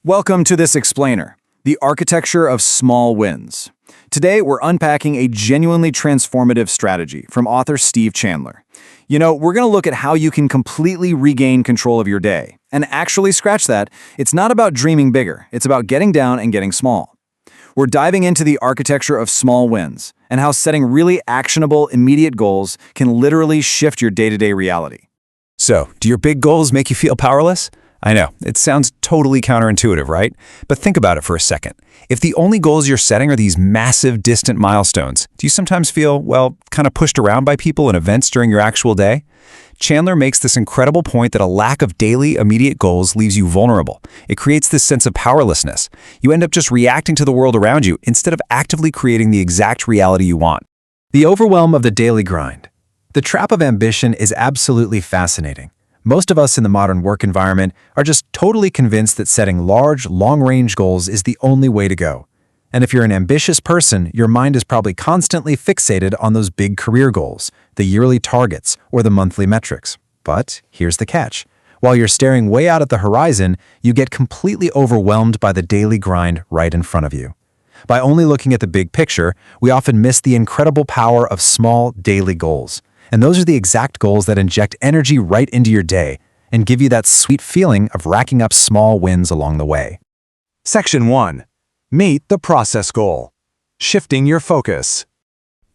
Welcome to this explainer, the architecture of small wins. Today, we're unpacking a genuinely transformative strategy from author Steve Chandler. We're going to look at how you can completely regain control of your day. And actually, scratch that, it's not about dreaming bigger, it's about getting down and getting small. We're diving into the architecture of small wins and how setting really actionable, immediate goals can literally shift your day-to-day reality. So, do your big goals make you feel powerless? I know, it sounds totally counterintuitive, right? But think about it for a second. If the only goals you're setting are these massive, distant milestones, do you sometimes feel, kind of pushed around by people and events during your actual day? Chandler makes this incredible point that a lack of daily, immediate goals leaves you vulnerable. It creates this sense of powerlessness. You end up just reacting to the world around you instead of actively creating the exact reality you want. The overwhelm of the daily grind. The trap of ambition is absolutely fascinating. Most of us in the modern work environment are just totally convinced that setting large, long-range goals is the only way to go. And if you're an ambitious person, your mind is probably constantly fixated on those big career goals, the yearly targets, or the monthly metrics. But here's the catch. While you're staring way out at the horizon, you get completely overwhelmed by the daily grind right in front of you. By only looking at the big picture, we often miss the incredible power of small, daily goals. And those are the exact goals that inject energy right into your day and give you that sweet feeling of racking up small wins along the way. Section 1. Meet the process goal. Shifting your focus.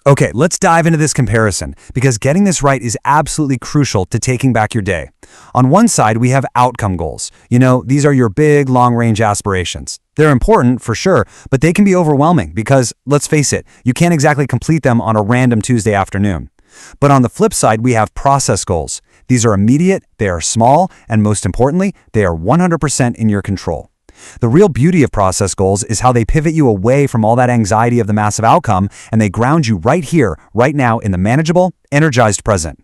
Okay, let's dive into this comparison, because getting this right is absolutely crucial to taking back your day. On one side, we have outcome goals. These are your big, long-range aspirations. They're important, for sure, but they can be overwhelming because, let's face it, you can't exactly complete them on a random Tuesday afternoon. But on the flip side, we have process goals. These are immediate, they are small, and most importantly, they are 100% in your control. The real beauty of process goals is how they pivot you away from all that anxiety of the massive outcome, and they ground you right here, right now, in the manageable, energized present.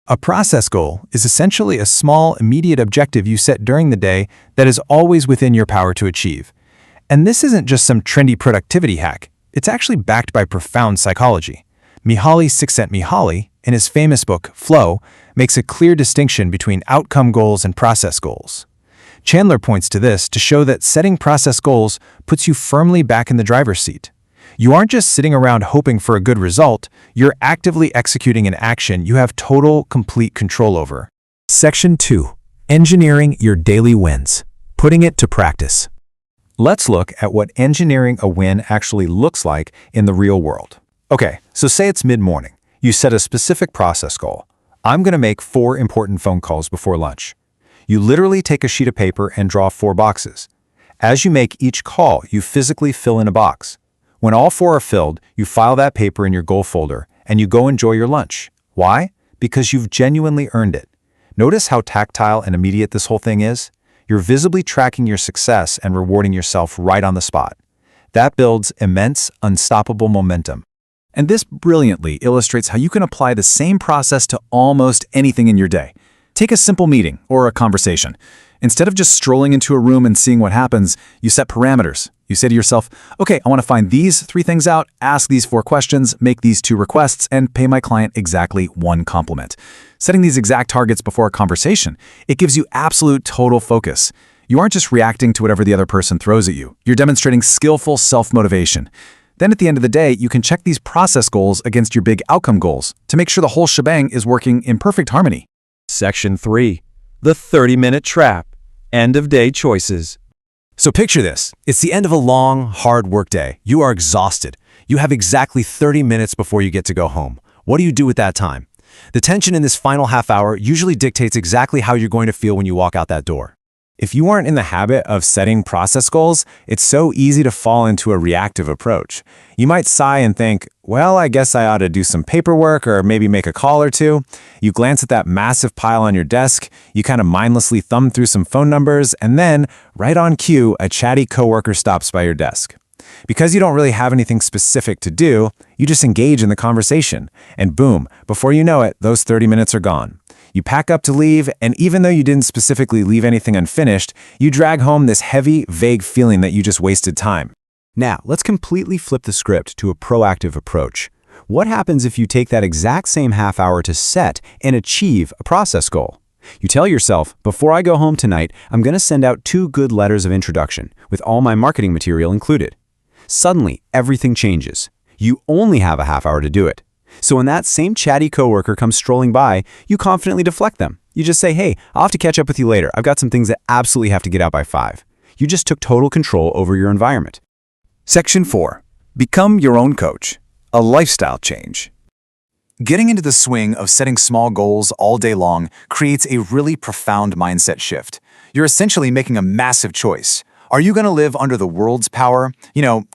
A process goal is essentially a small, immediate objective you set during the day that is always within your power to achieve. And this isn't just some trendy productivity hack. It's actually backed by profound psychology. Mihaly Csikszentmihalyi, in his famous book, Flow, makes a clear distinction between outcome goals and process goals. Chandler points to this to show that setting process goals puts you firmly back in the driver's seat. You aren't just sitting around hoping for a good result, you're actively executing an action you have total, complete control over. Section 2. Engineering your daily wins. Putting it to practice. Let's look at what engineering a win actually looks like in the real world. Okay, so say it's mid-morning. You set a specific process goal. I'm going to make 4 important phone calls before lunch. You literally take a sheet of paper and draw 4 boxes. As you make each call, you physically fill in a box. When all 4 are filled, you file that paper in your goal folder and you go enjoy your lunch. Why? Because you've genuinely earned it. Notice how tactile and immediate this whole thing is? You're visibly tracking your success and rewarding yourself right on the spot. That builds immense, unstoppable momentum. And this brilliantly illustrates how you can apply the same process to almost anything in your day. Take a simple meeting or a conversation. Instead of just strolling into a room and seeing what happens, you set parameters. You say to yourself, okay, I want to find these 3 things out, ask these 4 questions, make these 2 requests, and pay my client exactly 1 compliment. Setting these exact targets before a conversation, it gives you absolute total focus. You aren't just reacting to whatever the other person throws at you. You're demonstrating skillful self-motivation. Then at the end of the day, you can check these process goals against your big outcome goals to make sure the whole shebang is working in perfect harmony. Section 3. The 30-minute trap. End-of-day choices. So picture this. It's the end of a long, hard workday. You are exhausted. You have exactly 30 minutes before you get to go home. What do you do with that time? The tension in this final half hour usually dictates exactly how you're going to feel when you walk out that door. If you aren't in the habit of setting process goals, it's so easy to fall into a reactive approach. You might sigh and think, well, I guess I ought to do some paperwork or maybe make a call or 2. You glance at that massive pile on your desk, you kind of mindlessly thumb through some phone numbers, and then, right on cue, a chatty coworker stops by your desk. Because you don't really have anything specific to do, you just engage in the conversation. And boom, before you know it, those 30 minutes are gone. You pack up to leave, and even though you didn't specifically leave anything unfinished, you drag home this heavy, vague feeling that you just wasted time. Now, let's completely flip the script to a proactive approach. What happens if you take that exact same half hour to set and achieve a process goal? You tell yourself, before I go home tonight, I'm going to send out 2 good letters of introduction, with all my marketing material included. Suddenly, everything changes. You only have a half hour to do it. So when that same chatty coworker comes strolling by, you confidently deflect them. You just say, hey, I'll have to catch up with you later. I've got some things that absolutely have to get out by 5. You just took total control over your environment. Section 4. Become your own coach. A lifestyle change. Getting into the swing of setting small goals all day long creates a really profound mindset shift. You're essentially making a massive choice. Are you going to live under the world's power,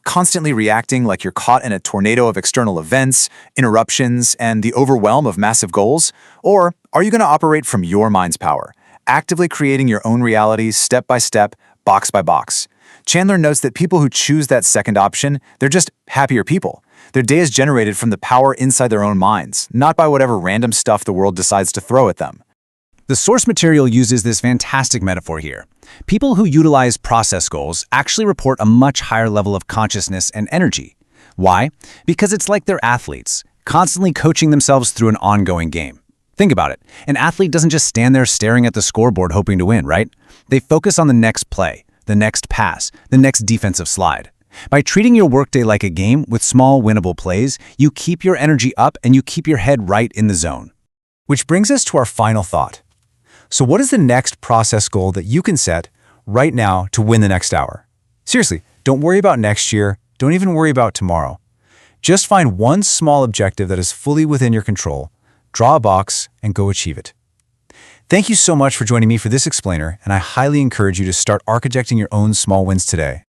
constantly reacting like you're caught in a tornado of external events, interruptions, and the overwhelm of massive goals? Or are you going to operate from your mind's power, actively creating your own reality step by step, box by box? Chandler notes that people who choose that second option, they're just happier people. Their day is generated from the power inside their own minds, not by whatever random stuff the world decides to throw at them. The source material uses this fantastic metaphor here. People who utilize process goals actually report a much higher level of consciousness and energy. Why? Because it's like they're athletes, constantly coaching themselves through an ongoing game. Think about it. An athlete doesn't just stand there staring at the scoreboard hoping to win, right? They focus on the next play, the next pass, the next defensive slide. By treating your workday like a game with small winnable plays, you keep your energy up and you keep your head right in the zone. Which brings us to our final thought. So what is the next process goal that you can set right now to win the next hour? Seriously, don't worry about next year. Don't even worry about tomorrow. Just find one small objective that is fully within your control, draw a box, and go achieve it. Thank you so much for joining me for this explainer, and I highly encourage you to start architecting your own small wins today.